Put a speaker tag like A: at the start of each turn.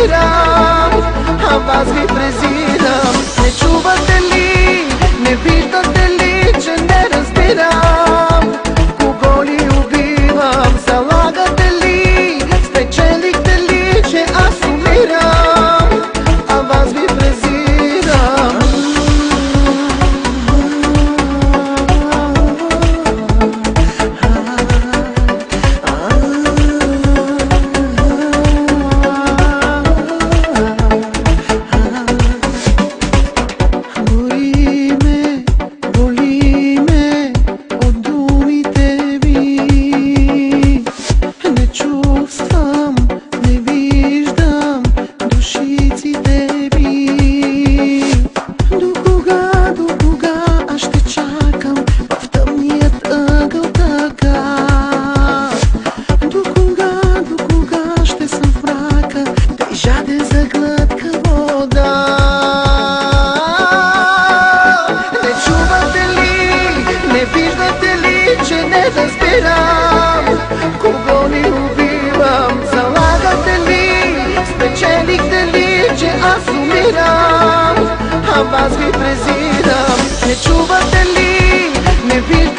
A: разбирам, а вас ви презирам. Не чувате ли, не виждате ли, че не разбирам кого ли убивам? Залагате ли, спечелихте ли, че аз умирам, а вас ви презирам. Жаден за глътка вода. Не чувате ли, не виждате ли, че не разбирам кого ни убивам? Залагате ли, спечелихте ли, че аз умирам, а вас ви презирам? Не чувате ли, не виждате